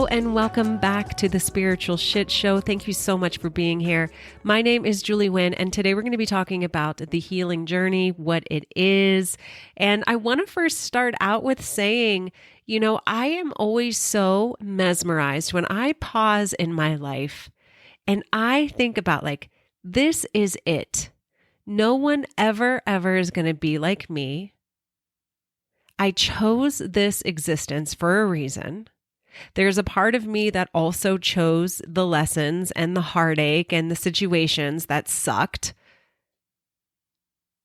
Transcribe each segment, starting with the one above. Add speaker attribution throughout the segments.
Speaker 1: and welcome back to the Spiritual Shitshow. Thank you so much for being here. My name is Julie Nguyen, and today we're going to be talking about the healing journey, what it is. And I want to first start out with saying, I am always so mesmerized when I pause in my life and I think about this is it. No one ever is going to be like me. I chose this existence for a reason. There's a part of me that also chose the lessons and the heartache and the situations that sucked.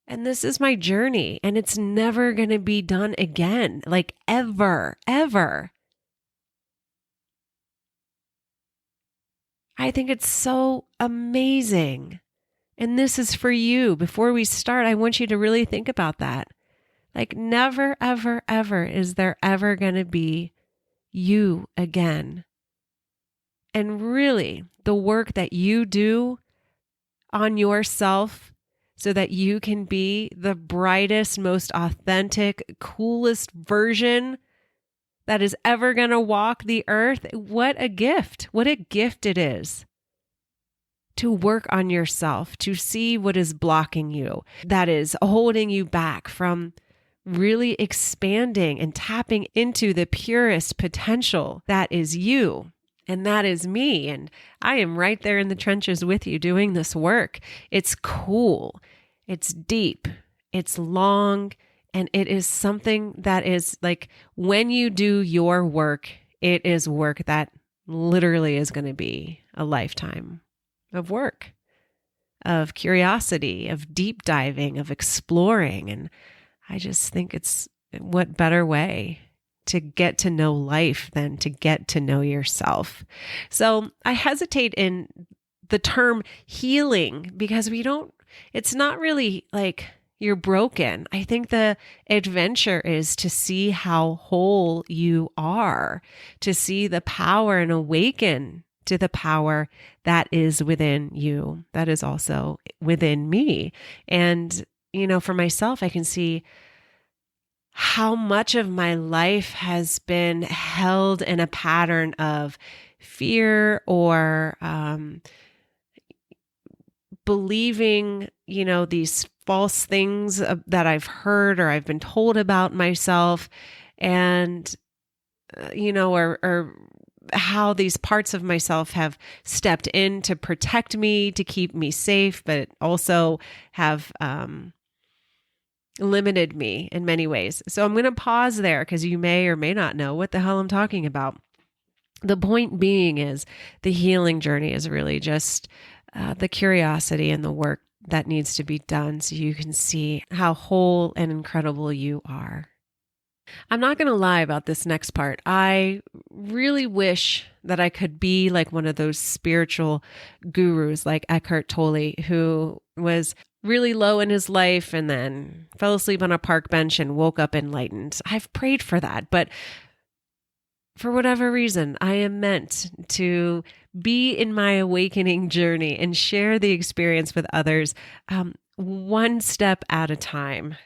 Speaker 1: And this is my journey, and it's never going to be done again, ever. I think it's so amazing. And this is for you. Before we start, I want you to really think about that. Never, ever is there ever going to be you again. And really, the work that you do on yourself so that you can be the brightest, most authentic, coolest version that is ever going to walk the earth. What a gift. What a gift it is to work on yourself, to see what is blocking you, that is holding you back from really expanding and tapping into the purest potential that is you. And that is me. And I am right there in the trenches with you doing this work. It's cool. It's deep. It's long. And it is something that is when you do your work, it is work that literally is going to be a lifetime of work, of curiosity, of deep diving, of exploring. And I just think it's what better way to get to know life than to get to know yourself. So I hesitate in the term healing because it's not really you're broken. I think the adventure is to see how whole you are, to see the power and awaken to the power that is within you, that is also within me. And for myself, I can see how much of my life has been held in a pattern of fear or believing, these false things that I've heard or I've been told about myself, and, or how these parts of myself have stepped in to protect me, to keep me safe, but also have limited me in many ways. So I'm going to pause there because you may or may not know what the hell I'm talking about. The point being is the healing journey is really just the curiosity and the work that needs to be done so you can see how whole and incredible you are. I'm not going to lie about this next part. I really wish that I could be like one of those spiritual gurus like Eckhart Tolle, who was really low in his life and then fell asleep on a park bench and woke up enlightened. I've prayed for that, but for whatever reason, I am meant to be in my awakening journey and share the experience with others, one step at a time.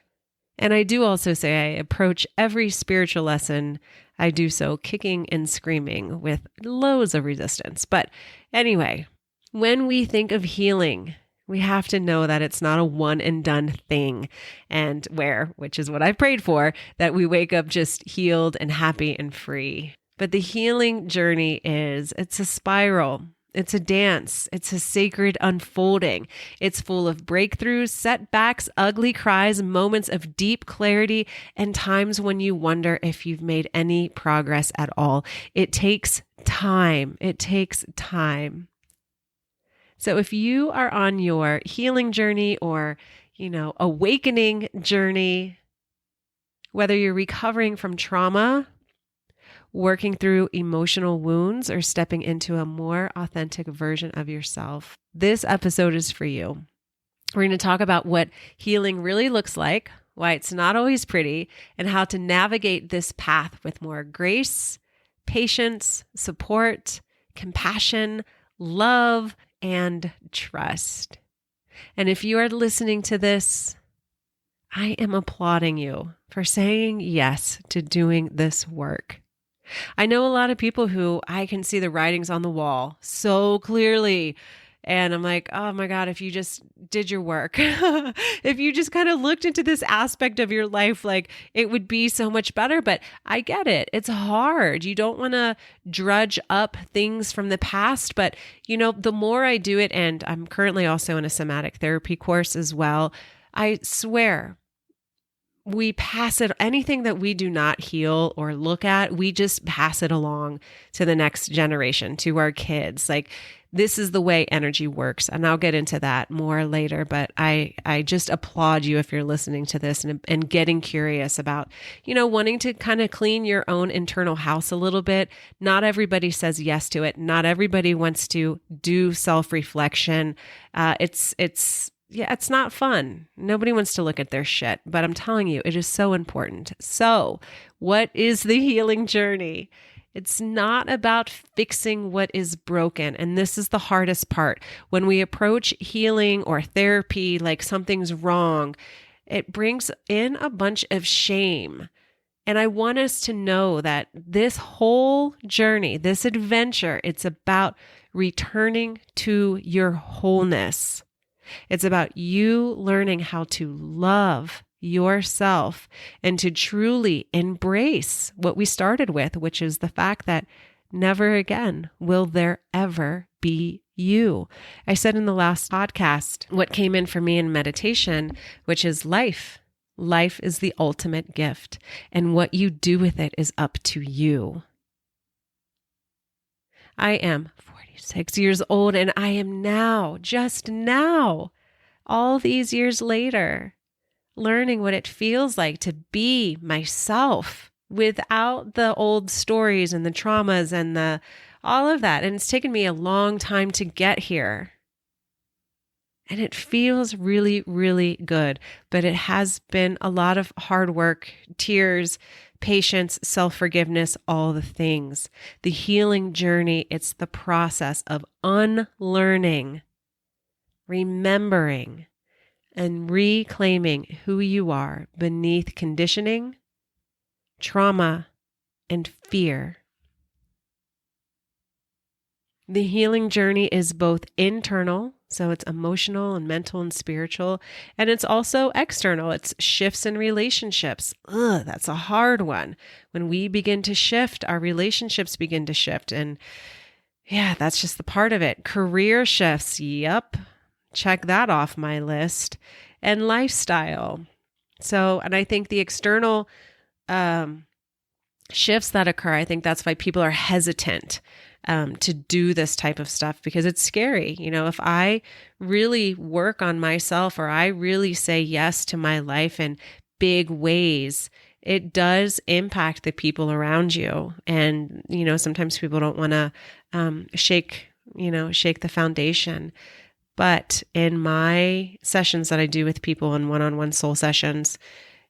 Speaker 1: And I do also say I approach every spiritual lesson, I do so kicking and screaming with loads of resistance. But anyway, when we think of healing, we have to know that it's not a one and done thing, and which is what I've prayed for, that we wake up just healed and happy and free. But the healing journey it's a spiral. It's a dance. It's a sacred unfolding. It's full of breakthroughs, setbacks, ugly cries, moments of deep clarity, and times when you wonder if you've made any progress at all. It takes time. It takes time. So if you are on your healing journey or, awakening journey, whether you're recovering from trauma, working through emotional wounds, or stepping into a more authentic version of yourself, this episode is for you. We're going to talk about what healing really looks like, why it's not always pretty, and how to navigate this path with more grace, patience, support, compassion, love, and trust. And if you are listening to this, I am applauding you for saying yes to doing this work. I know a lot of people who I can see the writings on the wall so clearly. And I'm like, oh my God, if you just did your work, if you just kind of looked into this aspect of your life, like it would be so much better. But I get it. It's hard. You don't want to drudge up things from the past. But, the more I do it, and I'm currently also in a somatic therapy course as well, I swear we pass it, anything that we do not heal or look at, we just pass it along to the next generation, to our kids. Like, this is the way energy works. And I'll get into that more later, but I just applaud you if you're listening to this and getting curious about, wanting to kind of clean your own internal house a little bit. Not everybody says yes to it. Not everybody wants to do self-reflection. It's not fun. Nobody wants to look at their shit, but I'm telling you, it is so important. So, what is the healing journey? It's not about fixing what is broken. And this is the hardest part. When we approach healing or therapy like something's wrong, it brings in a bunch of shame. And I want us to know that this whole journey, this adventure, it's about returning to your wholeness. It's about you learning how to love yourself and to truly embrace what we started with, which is the fact that never again will there ever be you. I said in the last podcast what came in for me in meditation, which is life. Life is the ultimate gift, and what you do with it is up to you. I am 46 years old, and I am now, just now, all these years later, learning what it feels like to be myself without the old stories and the traumas and all of that. And it's taken me a long time to get here. And it feels really, really good. But it has been a lot of hard work, tears, patience, self-forgiveness, all the things. The healing journey, it's the process of unlearning, remembering, and reclaiming who you are beneath conditioning, trauma, and fear. The healing journey is both internal, so it's emotional and mental and spiritual, and it's also external. It's shifts in relationships. That's a hard one. When we begin to shift, our relationships begin to shift, and that's just the part of it. Career shifts, yep. Check that off my list. And lifestyle. So, and I think the external shifts that occur, I think that's why people are hesitant to do this type of stuff, because it's scary. If I really work on myself, or I really say yes to my life in big ways, it does impact the people around you. And, sometimes people don't want to shake the foundation. But in my sessions that I do with people in one-on-one soul sessions,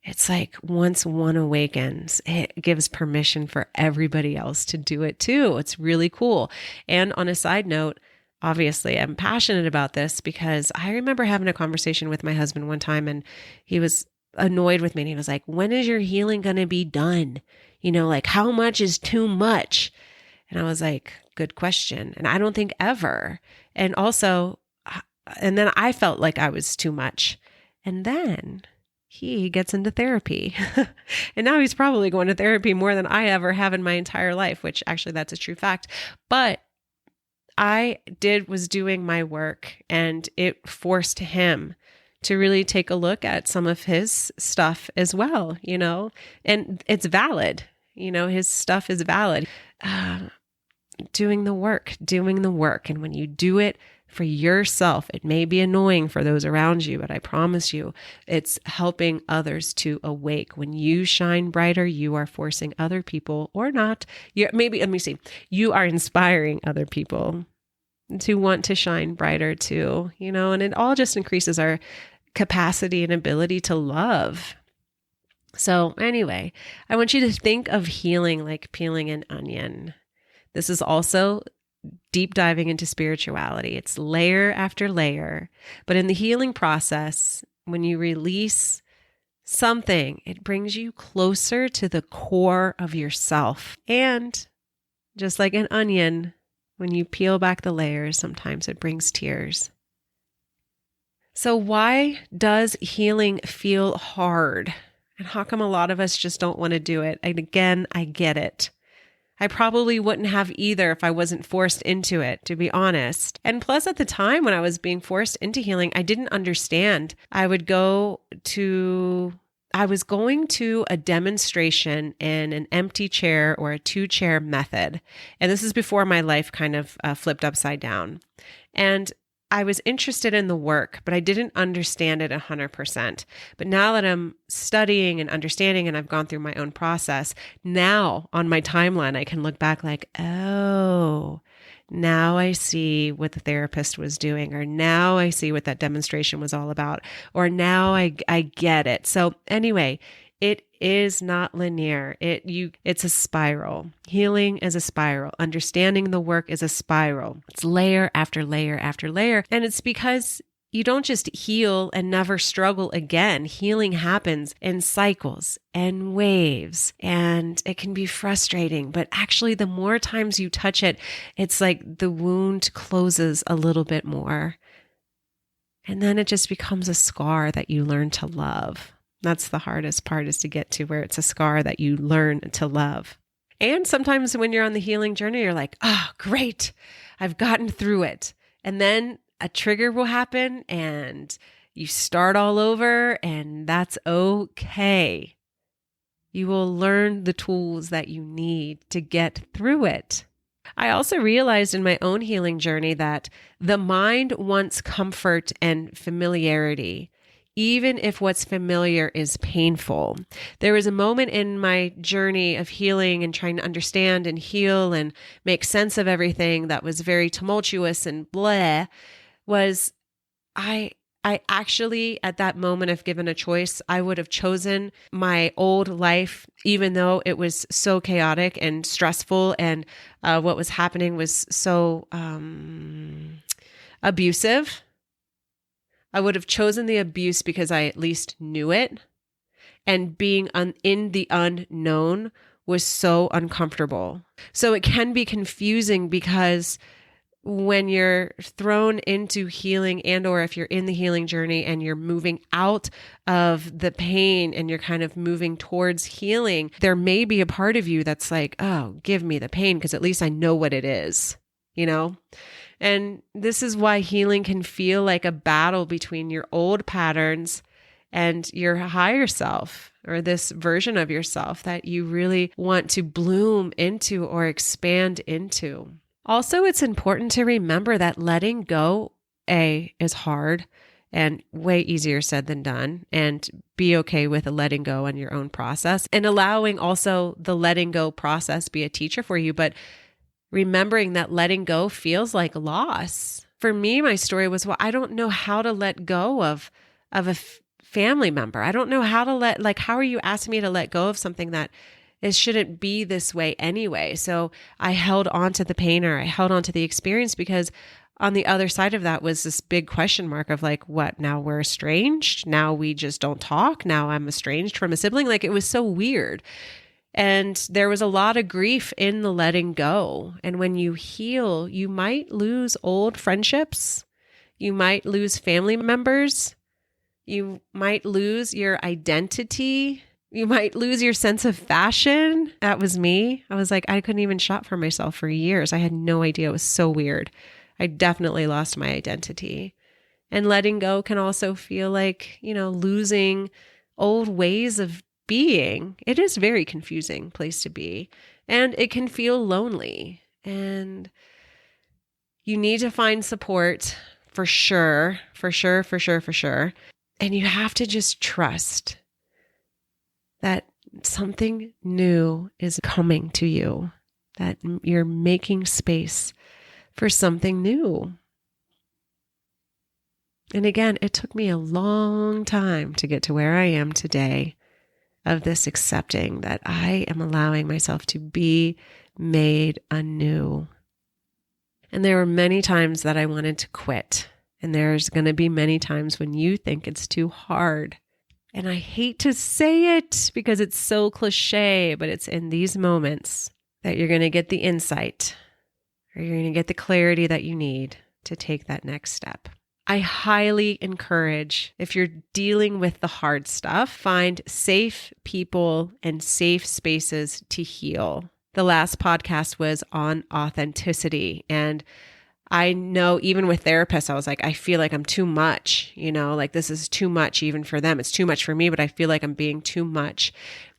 Speaker 1: it's like once one awakens, it gives permission for everybody else to do it too. It's really cool. And on a side note, obviously, I'm passionate about this because I remember having a conversation with my husband one time, and he was annoyed with me. And he was like, when is your healing going to be done? Like, how much is too much? And I was like, good question. And I don't think ever. And then I felt like I was too much. And then he gets into therapy. And now he's probably going to therapy more than I ever have in my entire life, which actually that's a true fact. But I was doing my work, and it forced him to really take a look at some of his stuff as well, and it's valid. His stuff is valid. Doing the work. And when you do it for yourself, it may be annoying for those around you, but I promise you, it's helping others to awake. When you shine brighter, you are forcing other people, or not. You are inspiring other people to want to shine brighter too, and it all just increases our capacity and ability to love. So anyway, I want you to think of healing like peeling an onion. This is also deep diving into spirituality. It's layer after layer. But in the healing process, when you release something. It brings you closer to the core of yourself. And just like an onion, when you peel back the layers, sometimes it brings tears. So why does healing feel hard? And how come a lot of us just don't want to do it? And again, I get it. I probably wouldn't have either if I wasn't forced into it, to be honest. And plus, at the time when I was being forced into healing, I didn't understand. I was going to a demonstration in an empty chair or a 2-chair method. And this is before my life kind of flipped upside down. And I was interested in the work, but I didn't understand it 100%. But now that I'm studying and understanding and I've gone through my own process, now on my timeline, I can look back like, oh, now I see what the therapist was doing, or now I see what that demonstration was all about, or now I get it. So anyway, it is not linear. It's a spiral. Healing is a spiral. Understanding the work is a spiral. It's layer after layer after layer. And it's because you don't just heal and never struggle again. Healing happens in cycles and waves, and it can be frustrating. But actually, the more times you touch it, it's like the wound closes a little bit more. And then it just becomes a scar that you learn to love. That's the hardest part, is to get to where it's a scar that you learn to love. And sometimes when you're on the healing journey, you're like, oh, great, I've gotten through it. And then a trigger will happen and you start all over, and that's okay. You will learn the tools that you need to get through it. I also realized in my own healing journey that the mind wants comfort and familiarity, even if what's familiar is painful. There was a moment in my journey of healing and trying to understand and heal and make sense of everything that was very tumultuous and bleh, was I actually, at that moment, if given a choice, I would have chosen my old life, even though it was so chaotic and stressful, and what was happening was so abusive. I would have chosen the abuse because I at least knew it. And being in the unknown was so uncomfortable. So it can be confusing, because when you're thrown into healing, and or if you're in the healing journey and you're moving out of the pain and you're kind of moving towards healing, there may be a part of you that's like, oh, give me the pain, because at least I know what it is, you know? And this is why healing can feel like a battle between your old patterns and your higher self, or this version of yourself that you really want to bloom into or expand into. Also, it's important to remember that letting go, is hard and way easier said than done, and be okay with letting go on your own process, and allowing also the letting go process be a teacher for you. But remembering that letting go feels like loss. For me, my story was, well, I don't know how to let go of a family member. I don't know how to how are you asking me to let go of something that it shouldn't be this way anyway? So I held on to the pain, or I held on to the experience, because on the other side of that was this big question mark of like, what, now we're estranged? Now we just don't talk? Now I'm estranged from a sibling? Like, it was so weird. And there was a lot of grief in the letting go. And when you heal, you might lose old friendships. You might lose family members. You might lose your identity. You might lose your sense of fashion. That was me. I was like, I couldn't even shop for myself for years. I had no idea. It was so weird. I definitely lost my identity. And letting go can also feel like, losing old ways of being. It is a very confusing place to be, and it can feel lonely, and you need to find support for sure. And you have to just trust that something new is coming to you, that you're making space for something new. And again, it took me a long time to get to where I am today, of this accepting that I am allowing myself to be made anew. And there were many times that I wanted to quit. And there's going to be many times when you think it's too hard. And I hate to say it because it's so cliche, but it's in these moments that you're going to get the insight, or you're going to get the clarity that you need to take that next step. I highly encourage, if you're dealing with the hard stuff, find safe people and safe spaces to heal. The last podcast was on authenticity, and I know even with therapists, I was like, I feel like I'm too much, like this is too much even for them. It's too much for me, but I feel like I'm being too much.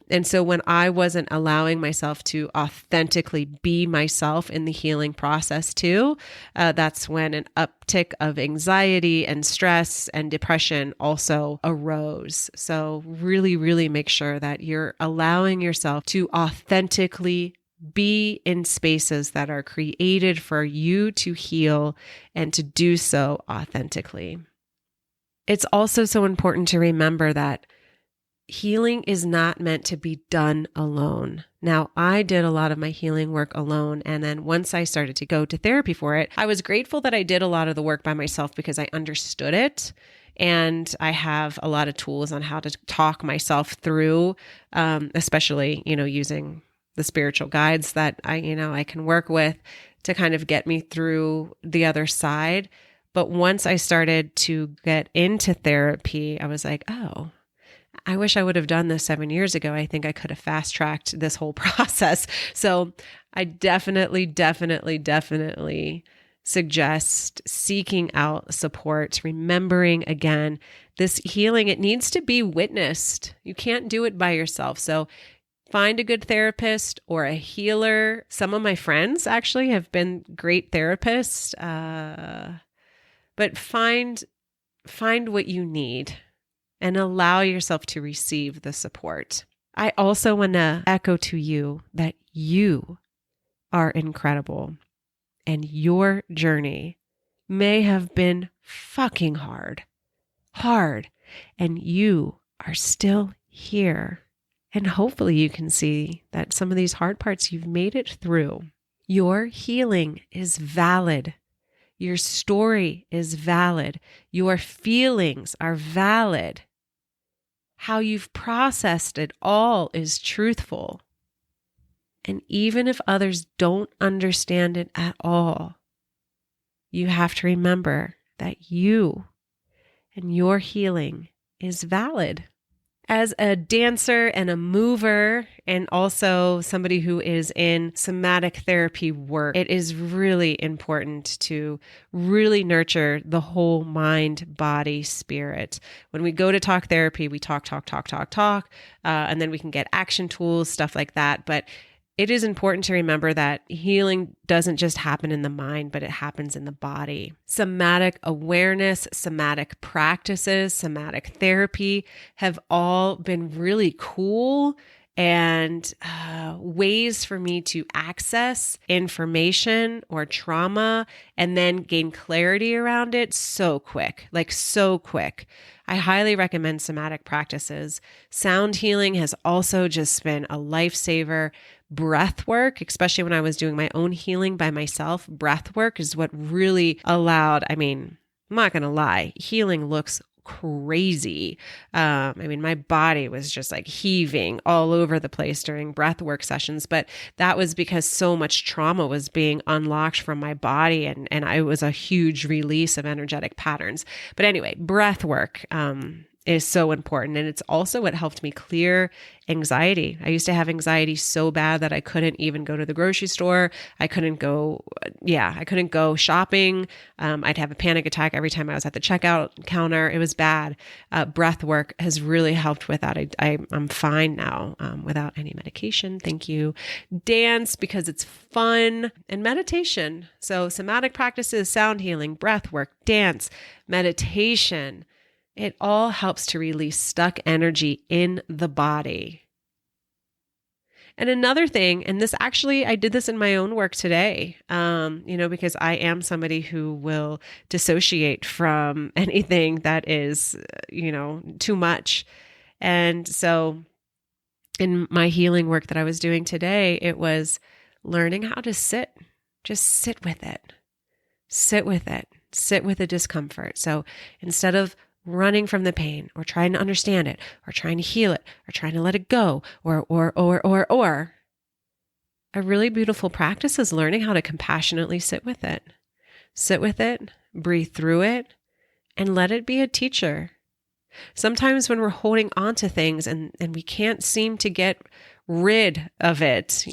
Speaker 1: And so when I wasn't allowing myself to authentically be myself in the healing process too, that's when an uptick of anxiety and stress and depression also arose. So really, really make sure that you're allowing yourself to authentically be in spaces that are created for you to heal and to do so authentically. It's also so important to remember that healing is not meant to be done alone. Now, I did a lot of my healing work alone. And then once I started to go to therapy for it, I was grateful that I did a lot of the work by myself because I understood it. And I have a lot of tools on how to talk myself through, especially, using the spiritual guides that I can work with to kind of get me through the other side. But once I started to get into therapy, I was like, oh, I wish I would have done this 7 years ago. I think I could have fast-tracked this whole process. So I definitely suggest seeking out support, remembering again, this healing, it needs to be witnessed. You can't do it by yourself. So find a good therapist or a healer. Some of my friends actually have been great therapists, but find what you need and allow yourself to receive the support. I also want to echo to you that you are incredible and your journey may have been fucking hard, and you are still here. And hopefully you can see that some of these hard parts you've made it through. Your healing is valid. Your story is valid. Your feelings are valid. How you've processed it all is truthful. And even if others don't understand it at all, you have to remember that you and your healing is valid. As a dancer and a mover, and also somebody who is in somatic therapy work, it is really important to really nurture the whole mind, body, spirit. When we go to talk therapy, we talk, and then we can get action tools, stuff like that. But it is important to remember that healing doesn't just happen in the mind, but it happens in the body. Somatic awareness, somatic practices, somatic therapy have all been really cool and ways for me to access information or trauma and then gain clarity around it so quick. I highly recommend somatic practices. Sound healing has also just been a lifesaver. Breath work, especially when I was doing my own healing by myself, breath work is what really allowed, I'm not going to lie, healing looks crazy. My body was just like heaving all over the place during breath work sessions, but that was because so much trauma was being unlocked from my body and it was a huge release of energetic patterns. But anyway, breath work, is so important. And it's also what helped me clear anxiety. I used to have anxiety so bad that I couldn't even go to the grocery store. I couldn't go shopping. I'd have a panic attack every time I was at the checkout counter. It was bad. Breath work has really helped with that. I'm fine now without any medication. Thank you. Dance, because it's fun, and meditation. So somatic practices, sound healing, breath work, dance, meditation. It all helps to release stuck energy in the body. And another thing, and this actually, I did this in my own work today, because I am somebody who will dissociate from anything that is, too much. And so in my healing work that I was doing today, it was learning how to just sit with it, sit with the discomfort. So instead of running from the pain or trying to understand it or trying to heal it or trying to let it go or. A really beautiful practice is learning how to compassionately sit with it. Sit with it, breathe through it, and let it be a teacher. Sometimes when we're holding on to things and we can't seem to get rid of it,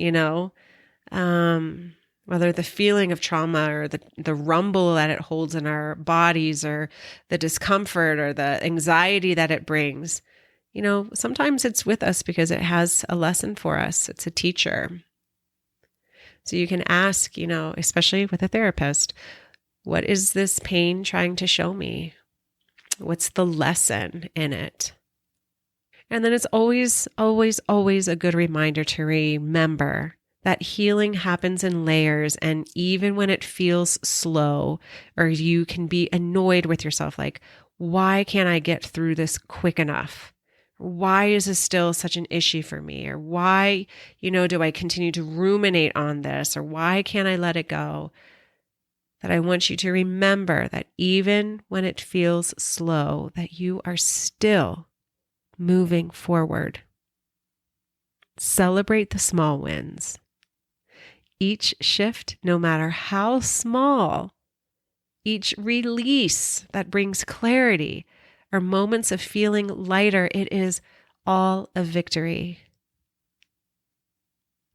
Speaker 1: whether the feeling of trauma or the rumble that it holds in our bodies or the discomfort or the anxiety that it brings, sometimes it's with us because it has a lesson for us. It's a teacher. So you can ask, especially with a therapist, what is this pain trying to show me? What's the lesson in it? And then it's always, always, always a good reminder to remember that healing happens in layers. And even when it feels slow or you can be annoyed with yourself, like, why can't I get through this quick enough? Why is this still such an issue for me? Or why, do I continue to ruminate on this? Or why can't I let it go? That I want you to remember that even when it feels slow, that you are still moving forward. Celebrate the small wins. Each shift, no matter how small, each release that brings clarity or moments of feeling lighter, it is all a victory.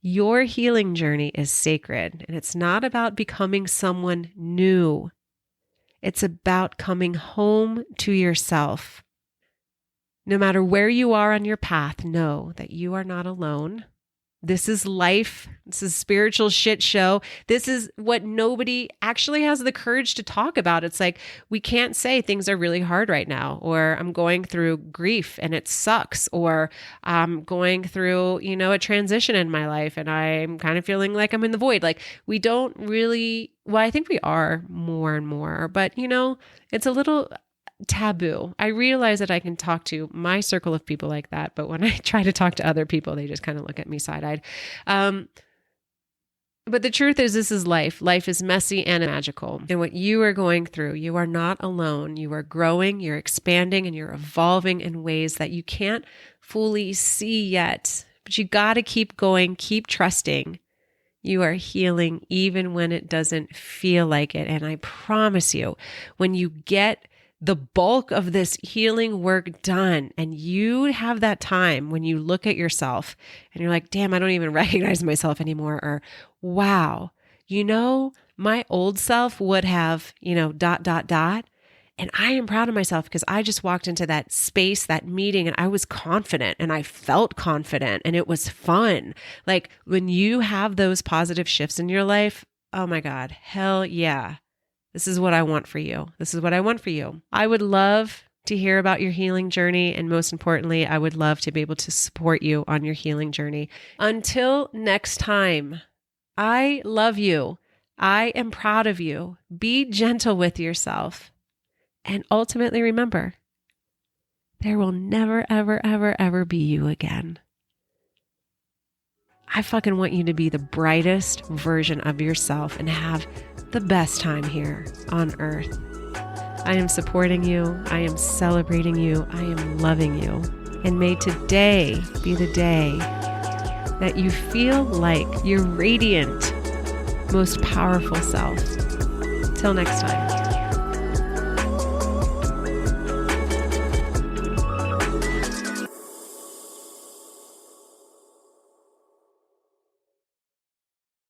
Speaker 1: Your healing journey is sacred, and it's not about becoming someone new. It's about coming home to yourself. No matter where you are on your path, know that you are not alone. This is life. This is spiritual shit show. This is what nobody actually has the courage to talk about. It's like, we can't say things are really hard right now, or I'm going through grief and it sucks, or I'm going through, a transition in my life and I'm kind of feeling like I'm in the void. Like, we don't really, well, I think we are more and more, but it's a little taboo. I realize that I can talk to my circle of people like that, but when I try to talk to other people, they just kind of look at me side-eyed. But the truth is, this is life. Life is messy and magical. And what you are going through, you are not alone. You are growing, you're expanding, and you're evolving in ways that you can't fully see yet. But you got to keep going, keep trusting. You are healing even when it doesn't feel like it. And I promise you, when you get the bulk of this healing work done, and you have that time when you look at yourself and you're like, damn, I don't even recognize myself anymore. Or, wow, my old self would have, ... And I am proud of myself because I just walked into that space, that meeting, and I was confident and I felt confident and it was fun. Like, when you have those positive shifts in your life, oh my God, hell yeah. This is what I want for you. This is what I want for you. I would love to hear about your healing journey. And most importantly, I would love to be able to support you on your healing journey. Until next time, I love you. I am proud of you. Be gentle with yourself. And ultimately, remember, there will never, ever, ever, ever be you again. I fucking want you to be the brightest version of yourself and have the best time here on earth. I am supporting you. I am celebrating you. I am loving you. And may today be the day that you feel like your radiant, most powerful self. Till next time.